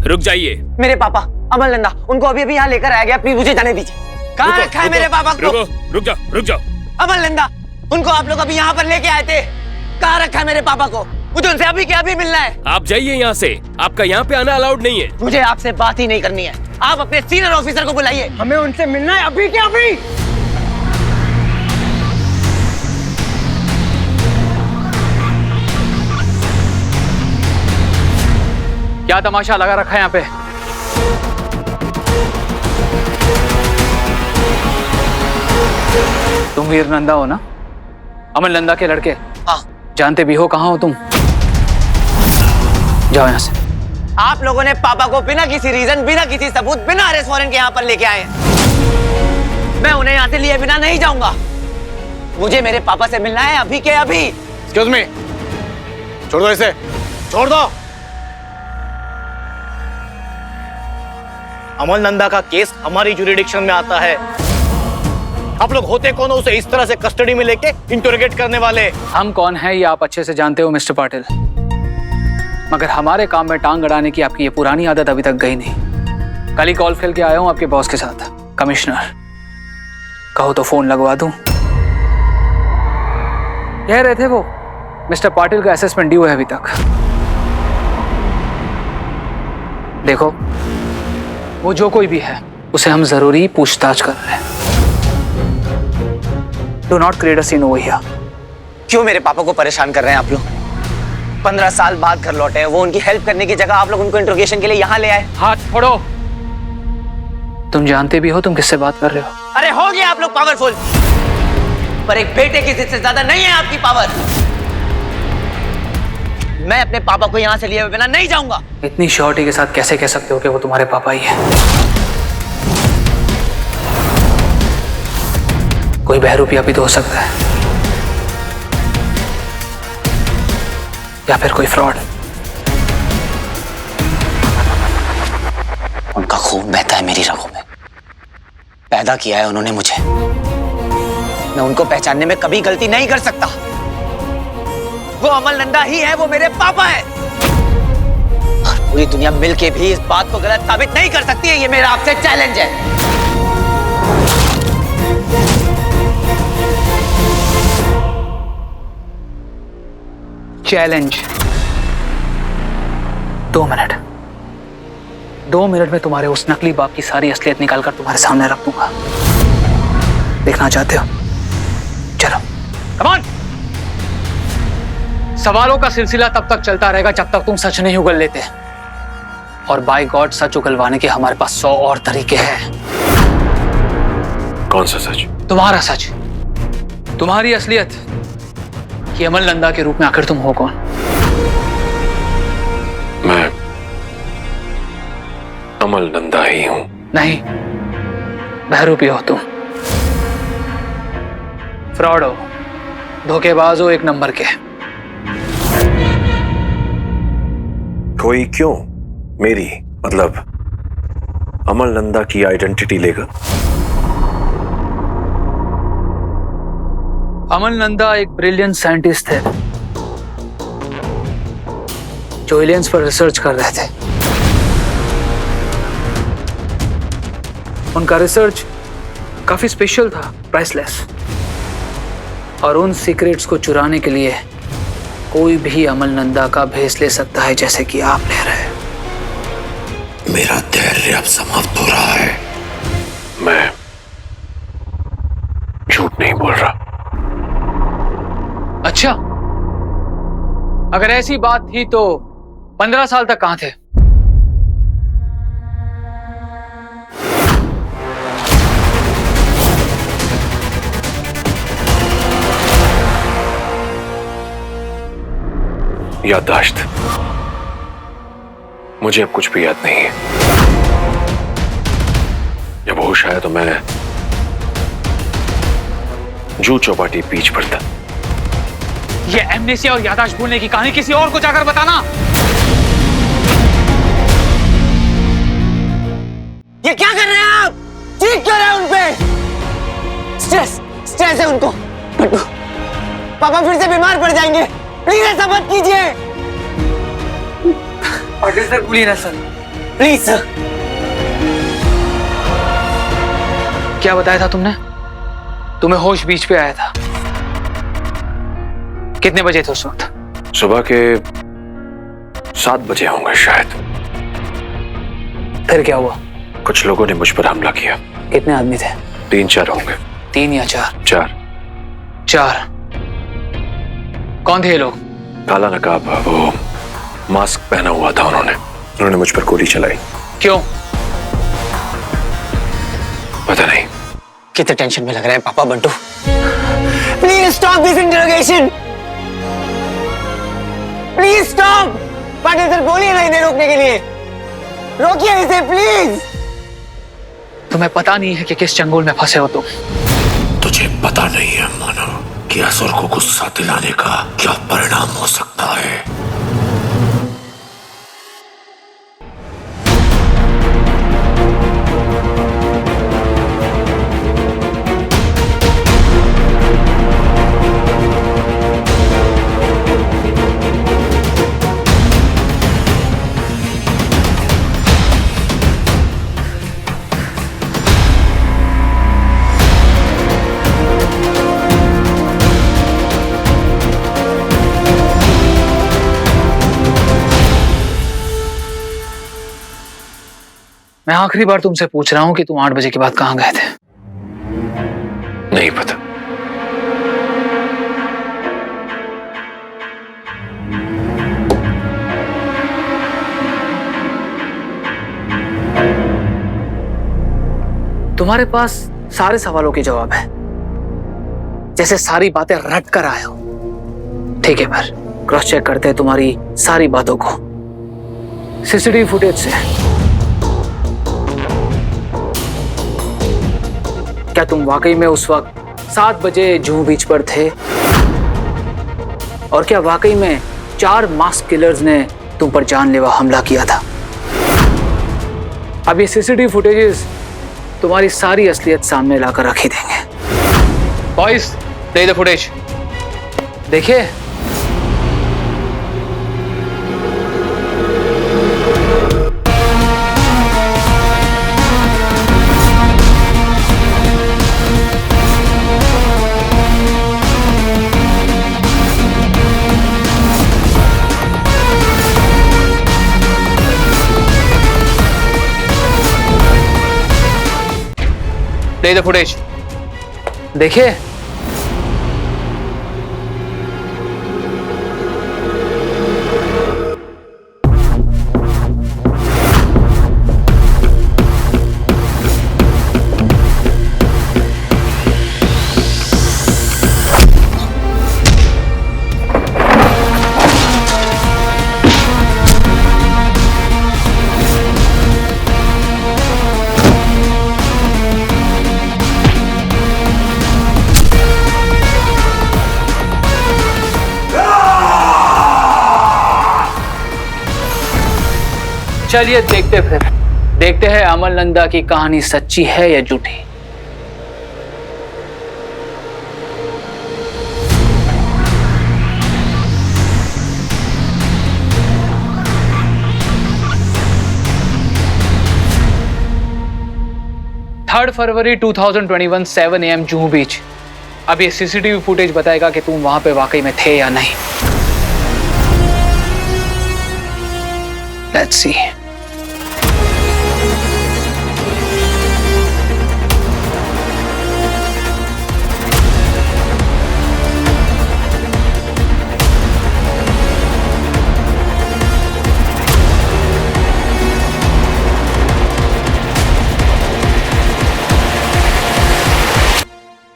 रुक जाइए। मेरे पापा अमल नंदा, उनको अभी अभी यहाँ लेकर आया गया, प्लीज मुझे जाने दीजिए। कहाँ रखा है मेरे पापा को? रुक जाओ। अमल नंदा, उनको आप लोग अभी यहाँ पर लेके आए थे, कहाँ रखा है मेरे पापा को? मुझे उनसे अभी के अभी मिलना है। आप जाइए यहाँ से, आपका यहाँ पे आना अलाउड नहीं है। मुझे आपसे बात ही नहीं करनी है, आप अपने सीनियर ऑफिसर को बुलाइए, हमें उनसे मिलना है अभी के अभी। क्या तमाशा लगा रखा है यहाँ पे? तुम वीर नंदा हो ना, अमल नंदा के लड़के? हाँ। जानते भी हो कहाँ हो तुम? जाओ यहाँ से। आप लोगों ने पापा को बिना किसी रीजन, बिना किसी सबूत, बिना अरेस्ट वारंट के यहाँ पर लेके आए। मैं उन्हें यहाँ से लिए बिना नहीं जाऊंगा। मुझे मेरे पापा से मिलना है अभी के अभी। एक्सक्यूज मी, छोड़ दो इसे, छोड़ दो। अमल नंदा का केस हमारी जुरिडिक्शन में आता है। आप लोग होते कौन हो उसे इस तरह से कस्टडी में लेके इंटरोगेट करने वाले? हम कौन है ये आप अच्छे से जानते हो मिस्टर पाटिल, मगर हमारे काम में टांग अड़ाने की आपकी ये पुरानी आदत अभी तक गई नहीं। कल ही कॉल खेल के आया हूं आपके बॉस के साथ, कमिश्नर। कहो तो फोन लगवा दूं। कह रहे थे वो मिस्टर पाटिल का असेसमेंट ड्यू है अभी तक। देखो, वो जो कोई भी है उसे हम जरूरी पूछताछ कर रहे हैं। Do not create a seen over here. क्यों मेरे पापा को परेशान कर रहे हैं आप लोग? 15 साल बाद घर लौटे हैं वो, उनकी हेल्प करने की जगह आप लोग उनको इंट्रोगेशन के लिए यहाँ ले आए। हाथ छोड़ो। तुम जानते भी हो तुम किससे बात कर रहे हो? अरे हो गया आप लोग पावरफुल, पर एक बेटे की जिद से ज्यादा नहीं है आपकी पावर। मैं अपने पापा को यहाँ से लिए हुए बिना नहीं जाऊंगा। इतनी श्योरिटी के साथ कैसे कह सकते हो कि वो तुम्हारे पापा ही हैं? कोई बहरूपिया भी तो हो सकता है, या फिर कोई फ्रॉड। उनका खून बहता है मेरी रगों में, पैदा किया है उन्होंने मुझे। मैं उनको पहचानने में कभी गलती नहीं कर सकता। वो अमल नंदा ही है, वो मेरे पापा है, और पूरी दुनिया मिलके भी इस बात को गलत साबित नहीं कर सकती है। ये मेरा आपसे चैलेंज है। चैलेंज। 2 मिनट। 2 मिनट में तुम्हारे उस नकली बाप की सारी असलियत निकालकर तुम्हारे सामने रख दूंगा। देखना चाहते हो? चलो, कम ऑन। सवालों का सिलसिला तब तक चलता रहेगा जब तक तुम सच नहीं उगल लेते, और बाय गॉड सच उगलवाने के हमारे पास 100 और तरीके हैं। कौन सा सच? तुम्हारा सच, तुम्हारी असलियत, कि अमल नंदा के रूप में आखिर तुम हो कौन? मैं अमल नंदा ही हूं। नहीं, बहरूपी हो तुम, फ्रॉड हो, धोखेबाज हो एक नंबर के। कोई क्यों मेरी, मतलब अमल नंदा की आइडेंटिटी लेगा? अमल नंदा एक ब्रिलियंट साइंटिस्ट थे जो एलियंस पर रिसर्च कर रहे थे। उनका रिसर्च काफी स्पेशल था, प्राइसलेस, और उन सीक्रेट्स को चुराने के लिए कोई भी अमल नंदा का भेस ले सकता है, जैसे कि आप ले रहे हैं। मेरा धैर्य अब समाप्त हो रहा है। मैं झूठ नहीं बोल रहा। अच्छा, अगर ऐसी बात थी तो 15 साल तक कहां थे? याददाश्त, मुझे अब कुछ भी याद नहीं है। जब होश आया तो मैं जू चौपाटी बीच पर था। ये एमनेसिया और याददाश्त भूलने की कहानी किसी और को जाकर बताना। ये क्या कर रहे हैं आप? चीख क्यों रहे हैं उनपे? स्ट्रेस है उनको। पापा फिर से बीमार पड़ जाएंगे, प्लीज ऐसा मत कीजिए। पाटिल सर बोलिए ना सर। Please sir. क्या बताया था तुमने? तुम्हें होश बीच पे आया था। कितने बजे थे उस वक्त? सुबह के 7 बजे होंगे शायद। फिर क्या हुआ? कुछ लोगों ने मुझ पर हमला किया। कितने आदमी थे? 3-4 होंगे। 3 या 4? 4। कौन थे ये लोग? काला नकाब, वो मास्क पहना हुआ था। उन्होंने मुझ पर गोली चलाई। क्यों? पता नहीं। कितने टेंशन में लग रहे हैं पापा Bantu. Please stop this interrogation. Please stop. Patil sir बोलिए ना इन्हें रोकने के लिए। रोकिए इसे प्लीज। तुम्हें पता नहीं है कि किस चंगुल में फंसे हो तुम? तुझे पता नहीं है मानव कि असुर को गुस्सा दिलाने का क्या परिणाम हो सकता है। मैं आखिरी बार तुमसे पूछ रहा हूं कि तुम 8 बजे के बाद कहां गए थे? नहीं पता। तुम्हारे पास सारे सवालों के जवाब है, जैसे सारी बातें रट कर आए हो। ठीक है, पर क्रॉस चेक करते हैं तुम्हारी सारी बातों को सीसीटीवी फुटेज से। क्या तुम वाकई में उस वक्त 7 बजे जुहू बीच पर थे? और क्या वाकई में 4 मास्क किलर्स ने तुम पर जानलेवा हमला किया था? अब ये सीसीटीवी फुटेजेस तुम्हारी सारी असलियत सामने लाकर रख ही देंगे। Boys, play the footage. देखिए, प्ले द फुटेज। देखिए, चलिए देखते हैं अमल नंदा की कहानी सच्ची है या झूठी। थर्ड फरवरी 2021 7 AM जुहू बीच। अब ये सीसीटीवी फुटेज बताएगा कि तुम वहां पे वाकई में थे या नहीं। Let's see.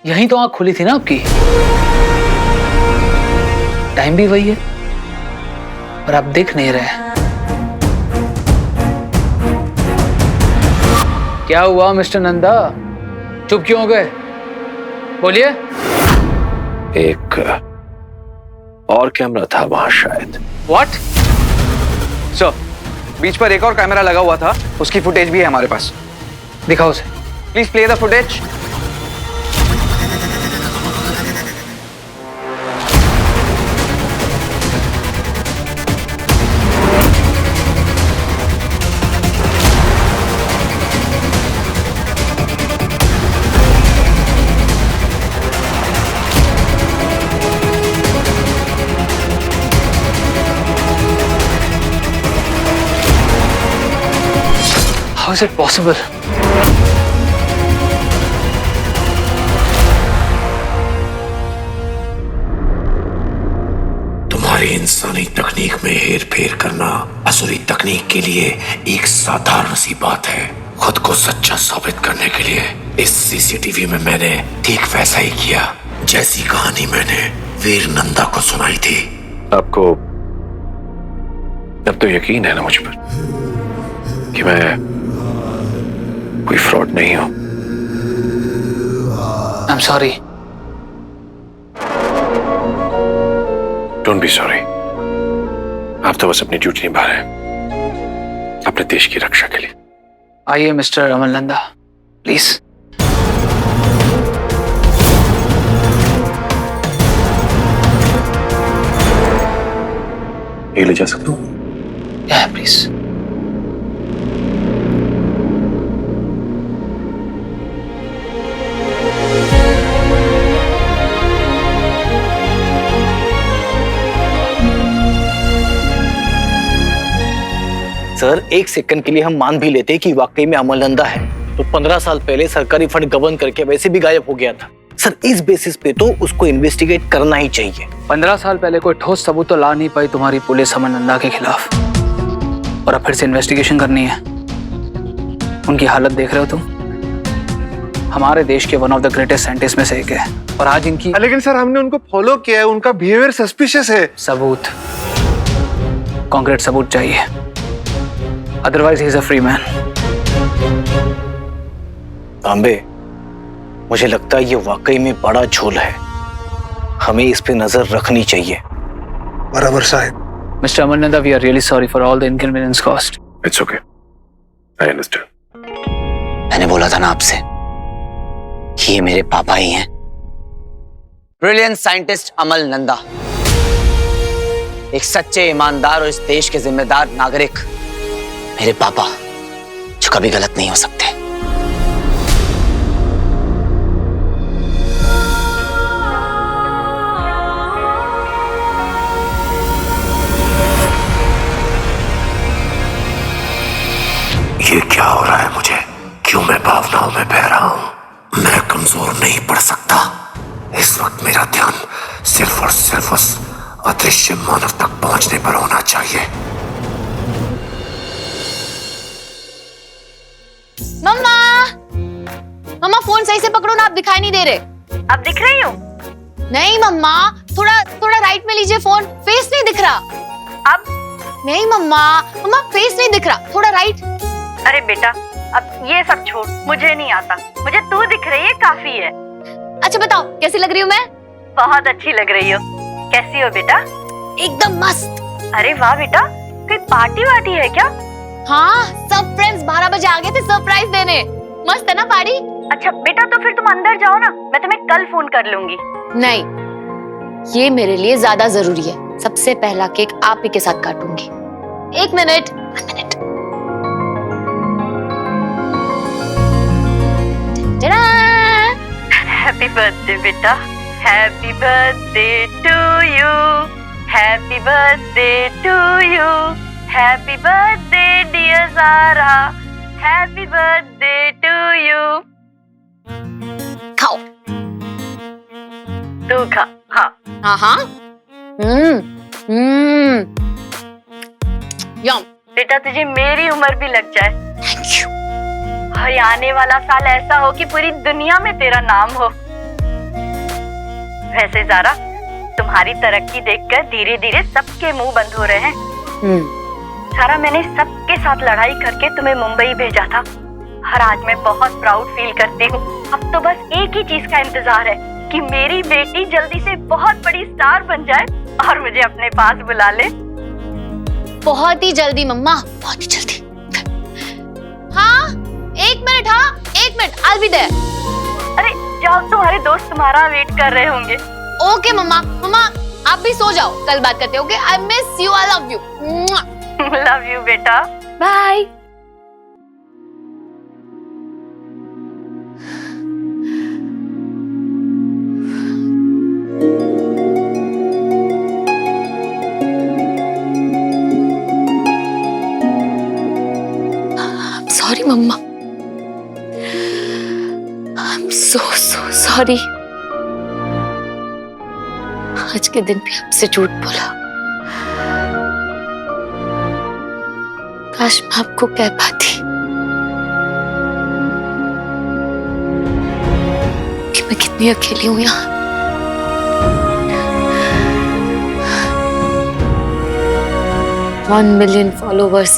यहीं तो आंख खुली थी ना आपकी? टाइम भी वही है, पर आप दिख नहीं रहे। क्या हुआ मिस्टर नंदा? चुप क्यों हो गए? बोलिए। एक और कैमरा था वहां शायद। व्हाट? सर, बीच पर एक और कैमरा लगा हुआ था, उसकी फुटेज भी है हमारे पास। दिखाओ उसे। Please play the footage. How is it possible? तुम्हारी इंसानी तकनीक में हेर फेर करना असुरी तकनीक के लिए एक साधारण सी बात है। खुद को सच्चा साबित करने के लिए इस सीसीटीवी में मैंने ठीक वैसा ही किया जैसी कहानी मैंने वीर नंदा को सुनाई थी। आपको अब तो यकीन है ना मुझ पर कि मैं कोई फ्रॉड नहीं हूं? I'm sorry. Don't be sorry. आप तो बस अपनी ड्यूटी निभा रहे हैं अपने देश की रक्षा के लिए। आइए मिस्टर अमल नंदा, प्लीज। ये ले जा सकता हूँ? प्लीज। सर, एक सेकंड के लिए हम मान भी लेते कि वाकई में अमल नंदा है तो 15 साल पहले सरकारी फंड गबन करके वैसे भी गायब हो गया था। सर, इस बेसिस पे तो उसको इन्वेस्टिगेट करना ही चाहिए। 15 साल पहले कोई ठोस सबूत तो ला नहीं पाई तुम्हारी पुलिस अमल नंदा के खिलाफ, और अब फिर से इन्वेस्टिगेशन करनी है। उनकी हालत देख रहे हो तुम? हमारे देश के one of the greatest scientist में से एक है, और आज इनकी। लेकिन सर, हमने उनको फॉलो किया है, उनका बिहेवियर सस्पिशियस है। सबूत, कॉन्क्रीट सबूत चाहिए, otherwise he is a free man. तांबे, मुझे लगता है ये वाकई में बड़ा झोल है, हमें इस पे नजर रखनी चाहिए। बराबर साहब। Mr. Amal Nanda, we are really sorry for all the inconvenience caused. It's okay. I understand. मैंने बोला था ना आपसे कि ये मेरे पापा ही हैं। ब्रिलियंट साइंटिस्ट अमल नंदा, एक सच्चे ईमानदार और इस देश के जिम्मेदार नागरिक, मेरे पापा जो कभी गलत नहीं हो सकते। ये क्या हो रहा है मुझे? क्यों मैं भावनाओं में बह रहा हूं? मैं कमजोर नहीं पड़ सकता। इस वक्त मेरा ध्यान सिर्फ और सिर्फ उस अदृश्य मानव तक पहुंचने पर होना चाहिए। मम्मा, मम्मा फोन सही से पकड़ो ना, आप दिखाई नहीं दे रहे। अब दिख रही हूँ? नहीं मम्मा, थोड़ा थोड़ा राइट में लीजिए फोन, फेस नहीं दिख रहा। अब? नहीं मम्मा, मम्मा फेस नहीं दिख रहा, थोड़ा राइट। अरे बेटा, अब ये सब छोड़, मुझे नहीं आता, मुझे तू दिख रही है काफी है। अच्छा बताओ कैसी लग रही हूँ मैं? बहुत अच्छी लग रही हो। कैसी हो बेटा? एकदम मस्त। अरे वाह बेटा, कोई पार्टी वार्टी है क्या? हाँ, सब फ्रेंड्स 12 बजे आ गए थे सरप्राइज देने। मस्त है ना पार्टी? अच्छा बेटा, तो फिर तुम अंदर जाओ ना, मैं तुम्हें कल फोन कर लूंगी। नहीं, ये मेरे लिए ज्यादा जरूरी है। सबसे पहला केक आप ही के साथ काटूंगी। एक मिनट, 1 मिनट। हैप्पी बर्थडे बेटा, happy birthday to you, happy birthday to you, happy birthday dear Zara, happy birthday to you. खाओ। तू खा। हाँ हाँ हाँ। यम। बेटा, तुझे मेरी उम्र भी लग जाए। Thank you. और ये आने वाला साल ऐसा हो कि पूरी दुनिया में तेरा नाम हो। वैसे ज़ारा, तुम्हारी तरक्की देखकर धीरे धीरे सबके मुंह बंद हो रहे हैं। सारा, मैंने सबके साथ लड़ाई करके तुम्हें मुंबई भेजा था, और आज मैं बहुत प्राउड फील करती हूँ। अब तो बस एक ही चीज का इंतजार है कि मेरी बेटी जल्दी से बहुत बड़ी स्टार बन जाए और मुझे अपने पास बुला ले। बहुत ही जल्दी मम्मा, बहुत ही जल्दी। हाँ, 1 मिनट। हाँ, 1 मिनट, I'll be there। अरे जाओ, तुम्हारे दोस्त तुम्हारा वेट कर रहे होंगे। ओके मम्मा। मम्मा आप भी सो जाओ, कल बात करते हैं। Okay, I miss you, I love you. Love you बेटा, बाय। सॉरी मम्मा, I'm so sorry. आज के दिन भी आपसे झूठ बोला। काश मैं आपको कह पाती कि मैं कितनी अकेली हूं यहाँ। $1 million फॉलोवर्स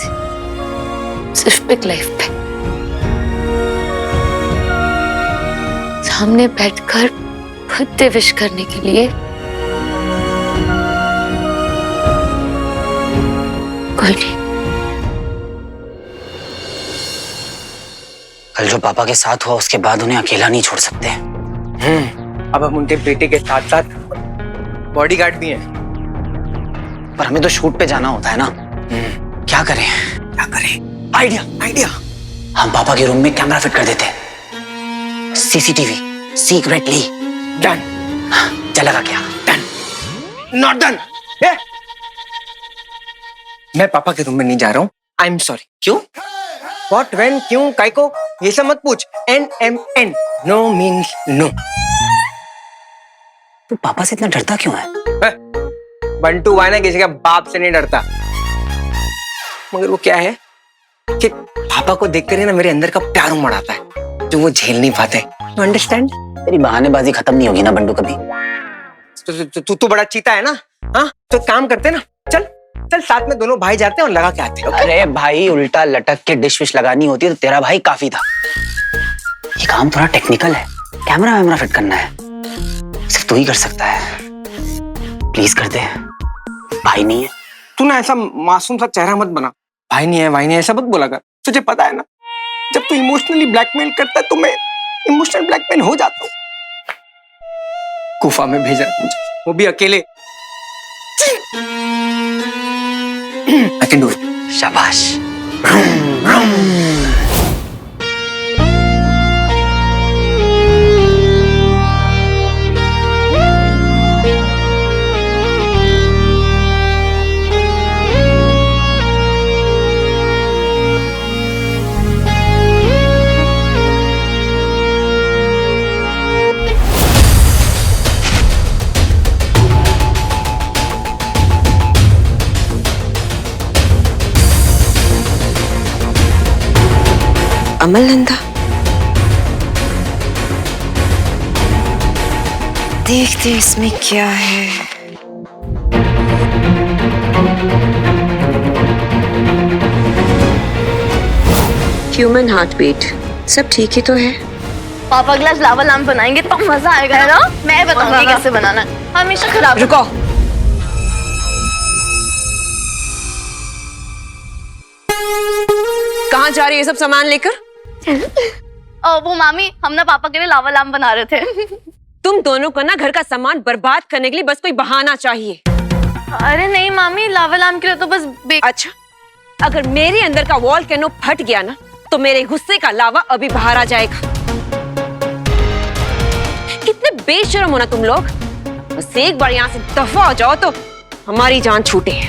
सिर्फ बिग लाइफ पे, सामने बैठकर बर्थडे विश करने के लिए कोई नहीं। कल जो पापा के साथ हुआ उसके बाद उन्हें अकेला नहीं छोड़ सकते। अब हम उनके बेटे के साथ साथ बॉडीगार्ड भी हैं। पर हमें तो शूट पे जाना होता है ना। क्या करें? आइडिया। हम पापा के रूम में कैमरा फिट कर देते हैं, सीसीटीवी सीक्रेटली। डन। चलेगा क्या? डन। Not done. मैं पापा के रूम में नहीं जा रहा हूँ। I am sorry. क्यों? व्हाट, व्हेन, क्यों, काय को, ये सब मत पूछ। NMN, no means no. तू पापा से इतना डरता क्यों है? बंटू वाना किसी का बाप से नहीं डरता, मगर वो क्या है कि पापा को देखकर ही ना मेरे अंदर का प्यार उमड़ आता है जो वो झेल नहीं पाते। You understand? तेरी बहानेबाजी खत्म नहीं होगी ना बंटू कभी। तू बड़ा चीता है ना। हाँ, तो काम करते ना, चल साथ में दोनों भाई जाते हैं और लगा के आते हैं। अरे भाई, उल्टा लटक के डिश विश लगानी होती है तो तेरा भाई काफी था। ये काम थोड़ा टेक्निकल है, कैमरा वैमरा फिट करना है, सिर्फ तू ही कर सकता है। प्लीज कर दे, भाई नहीं है। तू ना ऐसा मासूम सा चेहरा मत बना। भाई नहीं है ऐसा मत बोला कर। तुझे पता है ना, जब तू इमोशनली ब्लैकमेल करता है तो मैं इमोशनल ब्लैकमेल हो जाता हूँ। गुफा में भेजा मुझे, वो भी अकेले। I can do it. शाबाश। अमल नंदा, देखते इसमें क्या है। ह्यूमन हार्ट बीट सब ठीक ही तो है। पापा ग्लास लावा लैम्प बनाएंगे तो मजा आएगा ना। मैं बताऊंगी कैसे बनाना है, हमेशा खराब। रुको, कहाँ जा रही है सब सामान लेकर? वो मामी, हम ना पापा के लिए लावा लैम्प बना रहे थे। तुम दोनों को ना घर का सामान बर्बाद करने के लिए बस कोई बहाना चाहिए। अरे नहीं मामी, लावा लैम्प के लिए तो बस अच्छा, अगर मेरे अंदर का वॉल्केनो फट गया ना तो मेरे गुस्से का लावा अभी बाहर आ जाएगा। कितने बेशर्म हो ना तुम लोग। बस एक बार यहाँ से दफा हो जाओ तो हमारी जान छूटे।